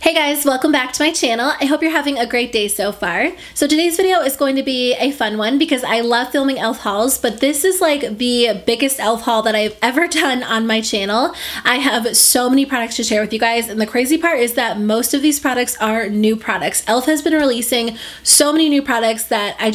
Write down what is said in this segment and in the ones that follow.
Hey guys, welcome back to my channel. I hope you're having a great day so far. So today's video is going to be a fun one because I love filming e.l.f. hauls, but this is like the biggest e.l.f. haul that I've ever done on my channel. I have so many products to share with you guys, and the crazy part is that most of these products are new products. e.l.f. has been releasing so many new products that I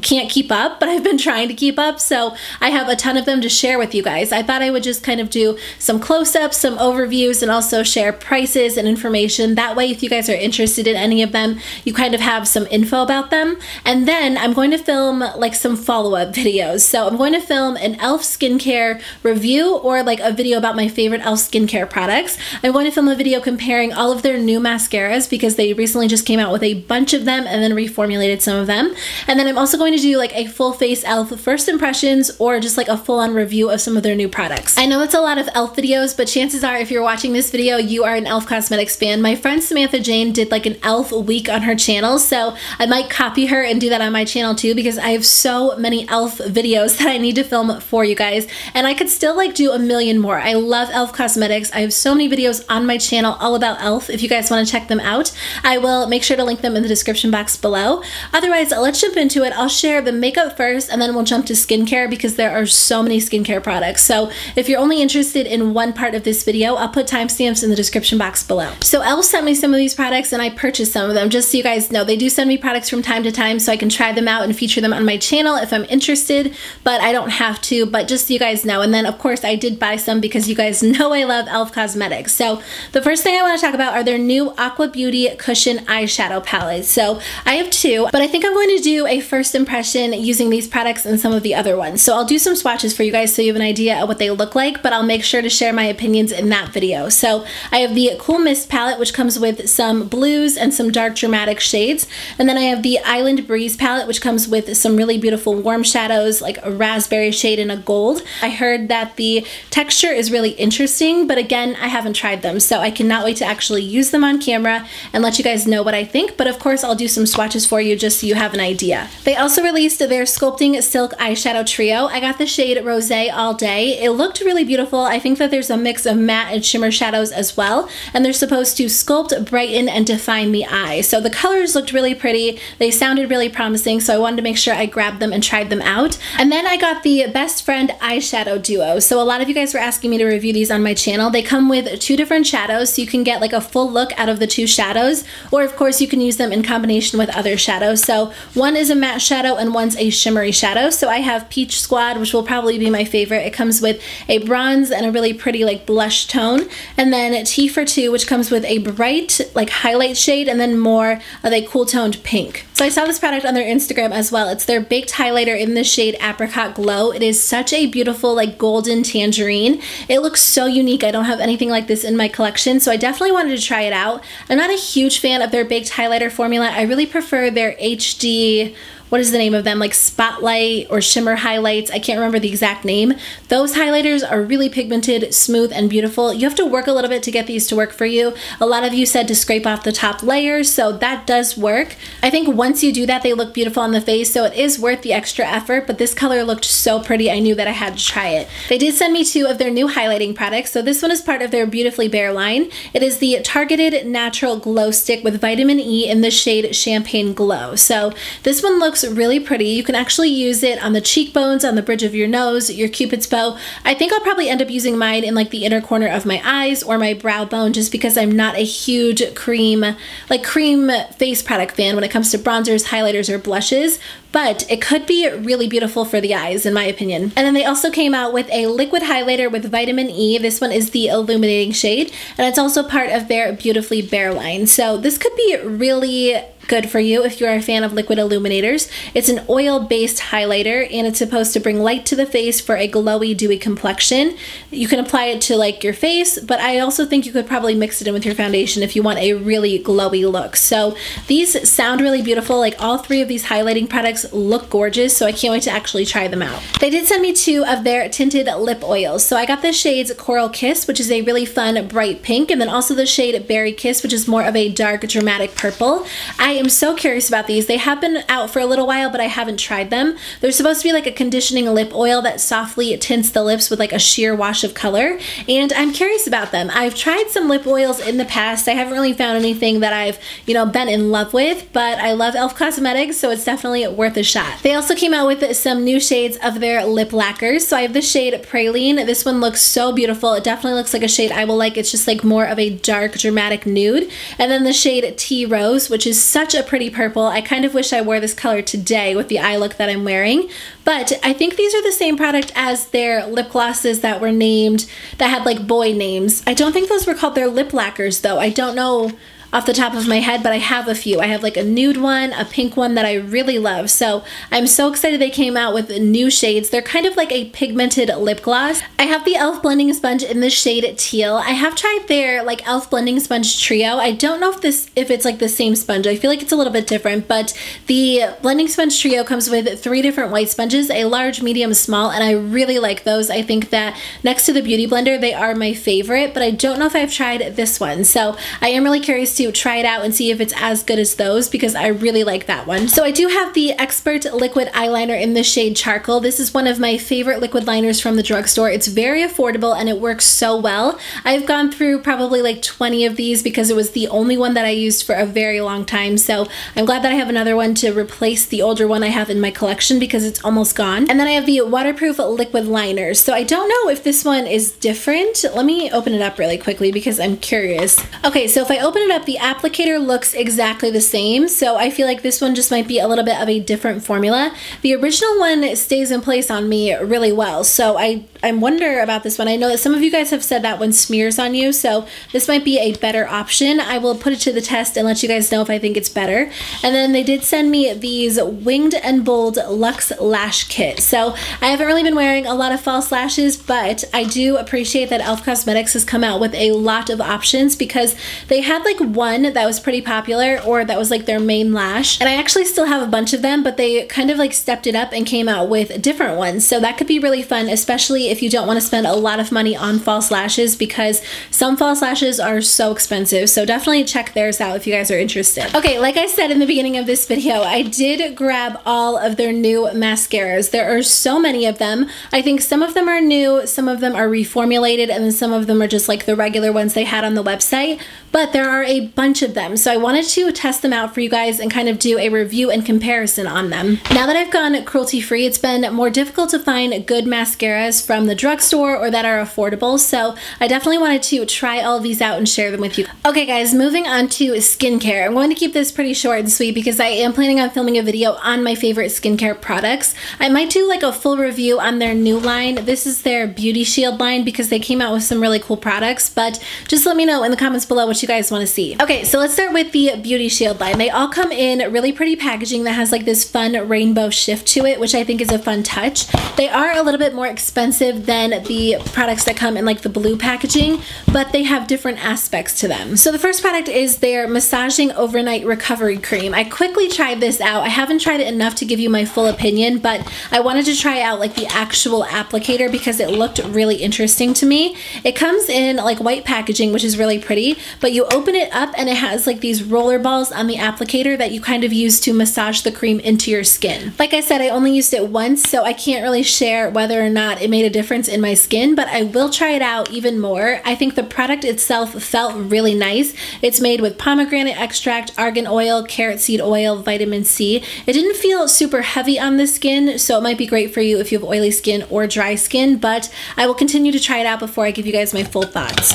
can't keep up, but I've been trying to keep up, so I have a ton of them to share with you guys. I thought I would just kind of do some close-ups, some overviews, and also share prices and information. That way, if you guys are interested in any of them, you kind of have some info about them. And then I'm going to film like some follow-up videos. So I'm going to film an e.l.f. skincare review or like a video about my favorite e.l.f. skincare products. I'm going to film a video comparing all of their new mascaras because they recently just came out with a bunch of them and then reformulated some of them. And then I'm also going to do like a full face e.l.f. first impressions or just like a full-on review of some of their new products. I know it's a lot of e.l.f. videos, but chances are if you're watching this video, you are an e.l.f. Cosmetics fan. My friend Samantha Jane did like an e.l.f. week on her channel, so I might copy her and do that on my channel too because I have so many e.l.f. videos that I need to film for you guys, and I could still like do a million more. I love e.l.f. Cosmetics. I have so many videos on my channel all about e.l.f. If you guys want to check them out, I will make sure to link them in the description box below. Otherwise, let's jump into it. I'll share the makeup first and then we'll jump to skincare because there are so many skincare products. So if you're only interested in one part of this video, I'll put timestamps in the description box below. So e.l.f. sent me some of these products and I purchased some of them. Just so you guys know, they do send me products from time to time so I can try them out and feature them on my channel if I'm interested, but I don't have to, but just so you guys know. And then of course I did buy some because you guys know I love e.l.f. Cosmetics. So the first thing I want to talk about are their new Aqua Beauty Cushion Eyeshadow Palettes. So I have two, but I think I'm going to do a first impression using these products and some of the other ones. So I'll do some swatches for you guys so you have an idea of what they look like, but I'll make sure to share my opinions in that video. So I have the Cool Mist palette, which comes with some blues and some dark dramatic shades. And then I have the Island Breeze palette, which comes with some really beautiful warm shadows, like a raspberry shade and a gold. I heard that the texture is really interesting, but again, I haven't tried them, so I cannot wait to actually use them on camera and let you guys know what I think. But of course, I'll do some swatches for you just so you have an idea. They also released their Sculpting Silk Eyeshadow Trio. I got the shade Rosé All Day. It looked really beautiful. I think that there's a mix of matte and shimmer shadows as well, and they're supposed to sculpt, brighten, and define the eye. So the colors looked really pretty. They sounded really promising, so I wanted to make sure I grabbed them and tried them out. And then I got the Best Friend Eyeshadow Duo. So a lot of you guys were asking me to review these on my channel. They come with two different shadows, so you can get like a full look out of the two shadows, or of course you can use them in combination with other shadows. So one is a matte shadow and one's a shimmery shadow. So I have Peach Squad, which will probably be my favorite. It comes with a bronze and a really pretty like blush tone. And then Tea for Two, which comes with a bright like highlight shade and then more of a cool toned pink. So I saw this product on their Instagram as well. It's their baked highlighter in the shade Apricot Glow. It is such a beautiful like golden tangerine. It looks so unique. I don't have anything like this in my collection, so I definitely wanted to try it out. I'm not a huge fan of their baked highlighter formula. I really prefer their HD, what is the name of them? Like Spotlight or Shimmer Highlights. I can't remember the exact name. Those highlighters are really pigmented, smooth, and beautiful. You have to work a little bit to get these to work for you. A lot of you said to scrape off the top layers, so that does work. I think once you do that, they look beautiful on the face, so it is worth the extra effort, but this color looked so pretty, I knew that I had to try it. They did send me two of their new highlighting products. So this one is part of their Beautifully Bare line. It is the Targeted Natural Glow Stick with vitamin E in the shade Champagne Glow. So this one looks really pretty. You can actually use it on the cheekbones, on the bridge of your nose, your cupid's bow. I think I'll probably end up using mine in like the inner corner of my eyes or my brow bone just because I'm not a huge cream face product fan when it comes to bronzers, highlighters, or blushes, but it could be really beautiful for the eyes in my opinion. And then they also came out with a liquid highlighter with vitamin E. This one is the illuminating shade, and it's also part of their Beautifully Bare line. So this could be really good for you if you're a fan of liquid illuminators. It's an oil-based highlighter and it's supposed to bring light to the face for a glowy, dewy complexion. You can apply it to like your face, but I also think you could probably mix it in with your foundation if you want a really glowy look. So these sound really beautiful. Like all three of these highlighting products look gorgeous, so I can't wait to actually try them out. They did send me two of their tinted lip oils. So I got the shades Coral Kiss, which is a really fun bright pink, and then also the shade Berry Kiss, which is more of a dark dramatic purple. I I am so curious about these. They have been out for a little while, but I haven't tried them. They're supposed to be like a conditioning lip oil that softly tints the lips with like a sheer wash of color, and I'm curious about them. I've tried some lip oils in the past. I haven't really found anything that I've, you know, been in love with, but I love e.l.f. Cosmetics, so it's definitely worth a shot. They also came out with some new shades of their lip lacquers. So I have the shade Praline. This one looks so beautiful. It definitely looks like a shade I will like. It's just like more of a dark, dramatic nude. And then the shade Tea Rose, which is such a pretty purple. I kind of wish I wore this color today with the eye look that I'm wearing. But I think these are the same product as their lip glosses that were named, that had like boy names. I don't think those were called their lip lacquers though. I don't know off the top of my head, but I have a few. I have like a nude one, a pink one that I really love. So I'm so excited they came out with new shades. They're kind of like a pigmented lip gloss. I have the e.l.f. blending sponge in the shade Teal. I have tried their like e.l.f. blending sponge trio. I don't know if it's like the same sponge. I feel like it's a little bit different, but the blending sponge trio comes with 3 different white sponges, a large, medium, small, and I really like those. I think that next to the Beauty Blender, they are my favorite, but I don't know if I've tried this one. So I am really curious to try it out and see if it's as good as those, because I really like that one. So I do have the Expert liquid eyeliner in the shade Charcoal. This is one of my favorite liquid liners from the drugstore. It's very affordable and it works so well. I've gone through probably like 20 of these because it was the only one that I used for a very long time. So I'm glad that I have another one to replace the older one I have in my collection because it's almost gone. And then I have the waterproof liquid liners. So I don't know if this one is different. Let me open it up really quickly because I'm curious. Okay, so if I open it up, the applicator looks exactly the same, so I feel like this one just might be a little bit of a different formula. The original one stays in place on me really well, so I wonder about this one. I know that some of you guys have said that one smears on you, so this might be a better option. I will put it to the test and let you guys know if I think it's better. And then they did send me these Winged and Bold Luxe Lash Kit. So I haven't really been wearing a lot of false lashes, but I do appreciate that e.l.f. Cosmetics has come out with a lot of options, because they had like one that was pretty popular, or that was like their main lash, and I actually still have a bunch of them, but they kind of like stepped it up and came out with different ones. So that could be really fun, especially if you don't want to spend a lot of money on false lashes, because some false lashes are so expensive. So definitely check theirs out if you guys are interested. Okay, like I said in the beginning of this video, I did grab all of their new mascaras. There are so many of them. I think some of them are new, some of them are reformulated, and then some of them are just like the regular ones they had on the website, but there are a bunch of them. So I wanted to test them out for you guys and kind of do a review and comparison on them. Now that I've gone cruelty-free, it's been more difficult to find good mascaras from the drugstore or that are affordable, so I definitely wanted to try all of these out and share them with you. Okay guys, moving on to skincare. I'm going to keep this pretty short and sweet because I am planning on filming a video on my favorite skincare products. I might do like a full review on their new line. This is their Beauty Shield line because they came out with some really cool products, but just let me know in the comments below what you guys want to see. Okay, so let's start with the Beauty Shield line. They all come in really pretty packaging that has like this fun rainbow shift to it, which I think is a fun touch. They are a little bit more expensive than the products that come in like the blue packaging, but they have different aspects to them. So the first product is their Massaging Overnight Recovery Cream. I quickly tried this out. I haven't tried it enough to give you my full opinion, but I wanted to try out like the actual applicator because it looked really interesting to me. It comes in like white packaging, which is really pretty, but you open it up and it has like these roller balls on the applicator that you kind of use to massage the cream into your skin. Like I said, I only used it once, so I can't really share whether or not it made a difference in my skin, but I will try it out even more. I think the product itself felt really nice. It's made with pomegranate extract, argan oil, carrot seed oil, vitamin C. It didn't feel super heavy on the skin, so it might be great for you if you have oily skin or dry skin, but I will continue to try it out before I give you guys my full thoughts.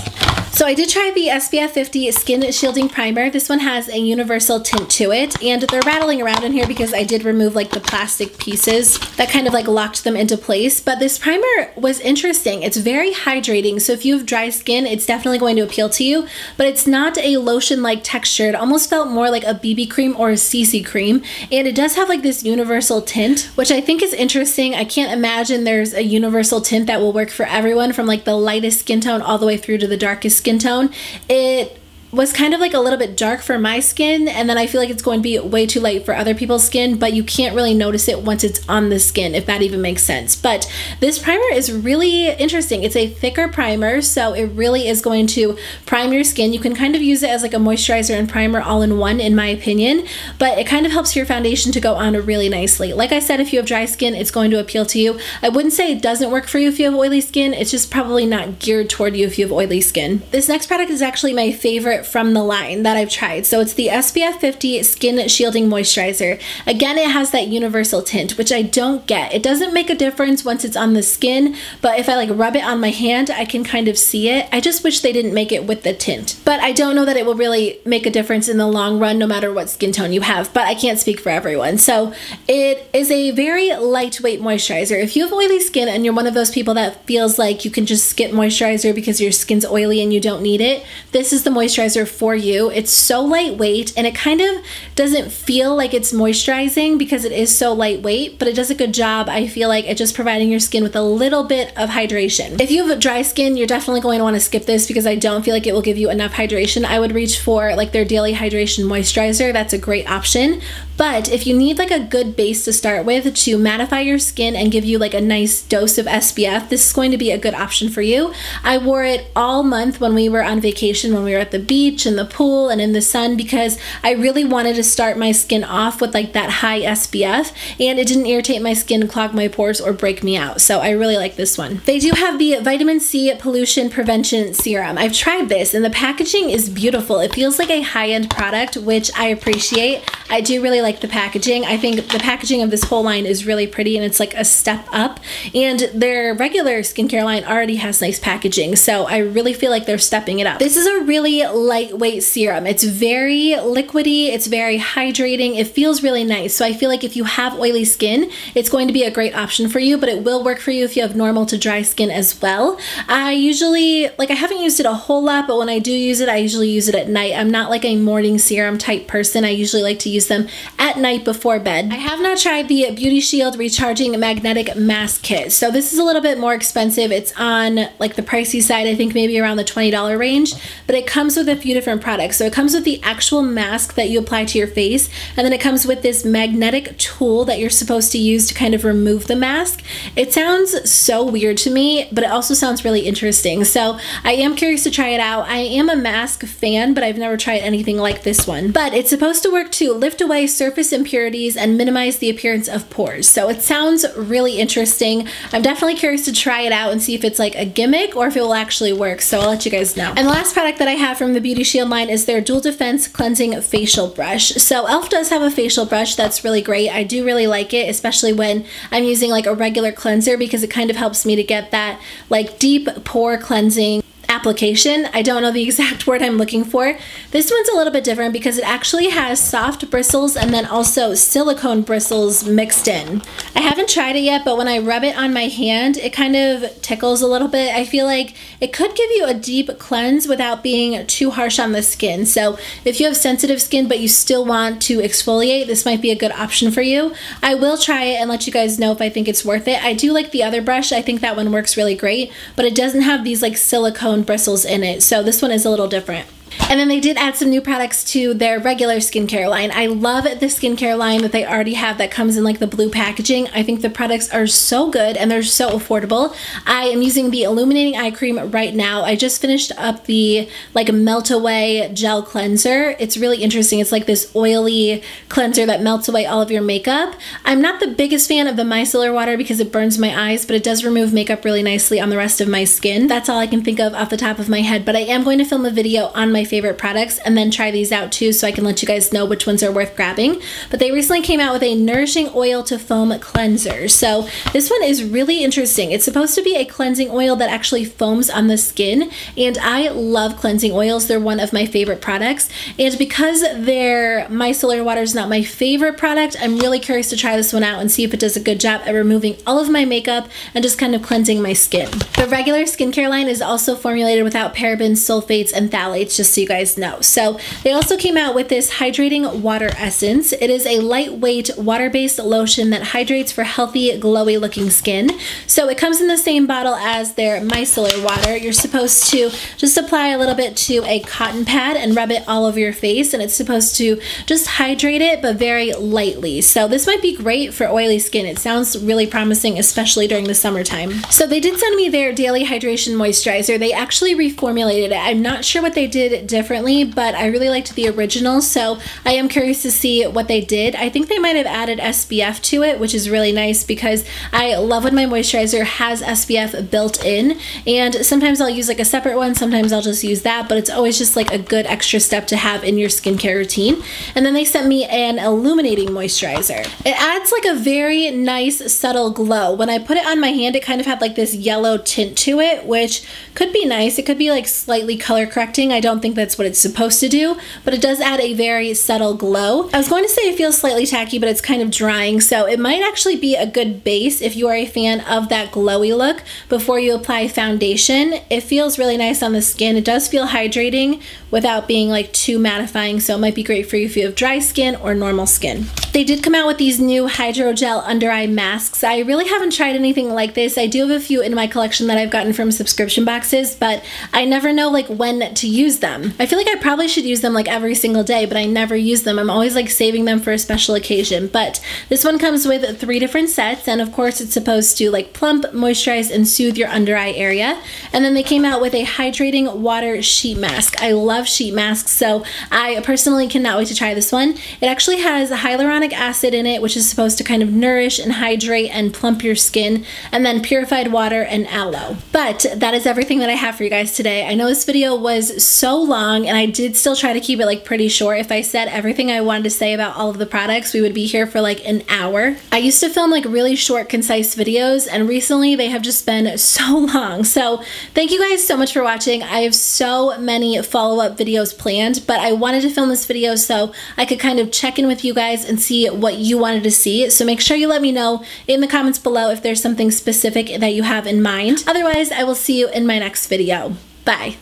So I did try the SPF 50 Skin Shielding Primer. This one has a universal tint to it, and they're rattling around in here because I did remove like the plastic pieces that kind of like locked them into place. But this primer was interesting. It's very hydrating, so if you have dry skin, it's definitely going to appeal to you, but it's not a lotion-like texture. It almost felt more like a BB cream or a CC cream, and it does have like this universal tint, which I think is interesting. I can't imagine there's a universal tint that will work for everyone, from like the lightest skin tone all the way through to the darkest skin tone. It was kind of like a little bit dark for my skin, and then I feel like it's going to be way too light for other people's skin, but you can't really notice it once it's on the skin, if that even makes sense. But this primer is really interesting. It's a thicker primer, so it really is going to prime your skin. You can kind of use it as like a moisturizer and primer all in one, in my opinion, but it kind of helps your foundation to go on really nicely. Like I said, if you have dry skin, it's going to appeal to you. I wouldn't say it doesn't work for you if you have oily skin. It's just probably not geared toward you if you have oily skin. This next product is actually my favorite from the line that I've tried. So it's the SPF 50 Skin Shielding Moisturizer. Again, it has that universal tint, which I don't get. It doesn't make a difference once it's on the skin, but if I like rub it on my hand, I can kind of see it. I just wish they didn't make it with the tint. But I don't know that it will really make a difference in the long run, no matter what skin tone you have, but I can't speak for everyone. So it is a very lightweight moisturizer. If you have oily skin and you're one of those people that feels like you can just skip moisturizer because your skin's oily and you don't need it, this is the moisturizer for you. It's so lightweight, and it kind of doesn't feel like it's moisturizing because it is so lightweight, but it does a good job, I feel like, at just providing your skin with a little bit of hydration. If you have dry skin, you're definitely going to want to skip this because I don't feel like it will give you enough hydration. I would reach for like their daily hydration moisturizer. That's a great option. But if you need like a good base to start with to mattify your skin and give you like a nice dose of SPF, this is going to be a good option for you. I wore it all month when we were on vacation, when we were at the beach, in the pool, and in the sun, because I really wanted to start my skin off with like that high SPF, and it didn't irritate my skin, clog my pores, or break me out. So I really like this one. They do have the Vitamin C Pollution Prevention Serum. I've tried this, and the packaging is beautiful. It feels like a high-end product, which I appreciate. I do really like the packaging. I think the packaging of this whole line is really pretty, and it's like a step up, and their regular skincare line already has nice packaging, so I really feel like they're stepping it up. This is a really lightweight serum. It's very liquidy, it's very hydrating, it feels really nice. So I feel like if you have oily skin, it's going to be a great option for you, but it will work for you if you have normal to dry skin as well. I usually, like, I haven't used it a whole lot, but when I do use it, I usually use it at night. I'm not like a morning serum type person. I usually like to use them at night before bed. I have not tried the Beauty Shield Recharging Magnetic Mask Kit. So this is a little bit more expensive. It's on like the pricey side, I think maybe around the $20 range, but it comes with a few different products. So it comes with the actual mask that you apply to your face, and then it comes with this magnetic tool that you're supposed to use to kind of remove the mask. It sounds so weird to me, but it also sounds really interesting. So I am curious to try it out. I am a mask fan, but I've never tried anything like this one. But it's supposed to work to lift away surface impurities and minimize the appearance of pores. So it sounds really interesting. I'm definitely curious to try it out and see if it's like a gimmick or if it will actually work. So I'll let you guys know. And the last product that I have from the Beauty Shield line is their Dual Defense Cleansing Facial Brush. So e.l.f. does have a facial brush that's really great. I do really like it, especially when I'm using like a regular cleanser, because it kind of helps me to get that like deep pore cleansing application. I don't know the exact word I'm looking for. This one's a little bit different because it actually has soft bristles and then also silicone bristles mixed in. I haven't tried it yet, but when I rub it on my hand, it kind of tickles a little bit. I feel like it could give you a deep cleanse without being too harsh on the skin. So if you have sensitive skin but you still want to exfoliate, this might be a good option for you. I will try it and let you guys know if I think it's worth it. I do like the other brush. I think that one works really great, but it doesn't have these like silicone bristles in it, so this one is a little different. And then they did add some new products to their regular skincare line. I love the skincare line that they already have that comes in like the blue packaging. I think the products are so good and they're so affordable. I am using the Illuminating Eye Cream right now. I just finished up the like Melt Away Gel Cleanser. It's really interesting. It's like this oily cleanser that melts away all of your makeup. I'm not the biggest fan of the micellar water because it burns my eyes, but it does remove makeup really nicely on the rest of my skin. That's all I can think of off the top of my head, but I am going to film a video on my favorite products and then try these out too, so I can let you guys know which ones are worth grabbing. But they recently came out with a Nourishing Oil to Foam Cleanser. So this one is really interesting. It's supposed to be a cleansing oil that actually foams on the skin, and I love cleansing oils. They're one of my favorite products, and because their micellar water is not my favorite product, I'm really curious to try this one out and see if it does a good job at removing all of my makeup and just kind of cleansing my skin. The regular skincare line is also formulated without parabens, sulfates, and phthalates, just just so you guys know. So they also came out with this hydrating water essence. It is a lightweight water-based lotion that hydrates for healthy, glowy looking skin. So it comes in the same bottle as their micellar water. You're supposed to just apply a little bit to a cotton pad and rub it all over your face, and it's supposed to just hydrate it, but very lightly. So this might be great for oily skin. It sounds really promising, especially during the summertime. So they did send me their daily hydration moisturizer. They actually reformulated it. I'm not sure what they did differently, but I really liked the original, so I am curious to see what they did. I think they might have added SPF to it, which is really nice because I love when my moisturizer has SPF built in, and sometimes I'll use like a separate one, sometimes I'll just use that, but it's always just like a good extra step to have in your skincare routine. And then they sent me an illuminating moisturizer. It adds like a very nice subtle glow. When I put it on my hand, it kind of had like this yellow tint to it, which could be nice. It could be like slightly color correcting. I don't think that's what it's supposed to do, but it does add a very subtle glow. I was going to say it feels slightly tacky, but it's kind of drying, so it might actually be a good base if you are a fan of that glowy look before you apply foundation. It feels really nice on the skin. It does feel hydrating without being like too mattifying, so it might be great for you if you have dry skin or normal skin. They did come out with these new hydrogel under eye masks. I really haven't tried anything like this. I do have a few in my collection that I've gotten from subscription boxes, but I never know like when to use them. I feel like I probably should use them like every single day, but I never use them. I'm always like saving them for a special occasion. But this one comes with 3 different sets, and of course it's supposed to like plump, moisturize, and soothe your under eye area. And then they came out with a hydrating water sheet mask. I love sheet masks, so I personally cannot wait to try this one. It actually has hyaluronic acid in it, which is supposed to kind of nourish and hydrate and plump your skin, and then purified water and aloe. But that is everything that I have for you guys today. I know this video was so long, and I did still try to keep it like pretty short. If I said everything I wanted to say about all of the products, we would be here for like an hour. I used to film like really short, concise videos, and recently they have just been so long. So thank you guys so much for watching. I have so many follow-up videos planned, but I wanted to film this video so I could kind of check in with you guys and see what you wanted to see. So make sure you let me know in the comments below if there's something specific that you have in mind. Otherwise, I will see you in my next video. Bye.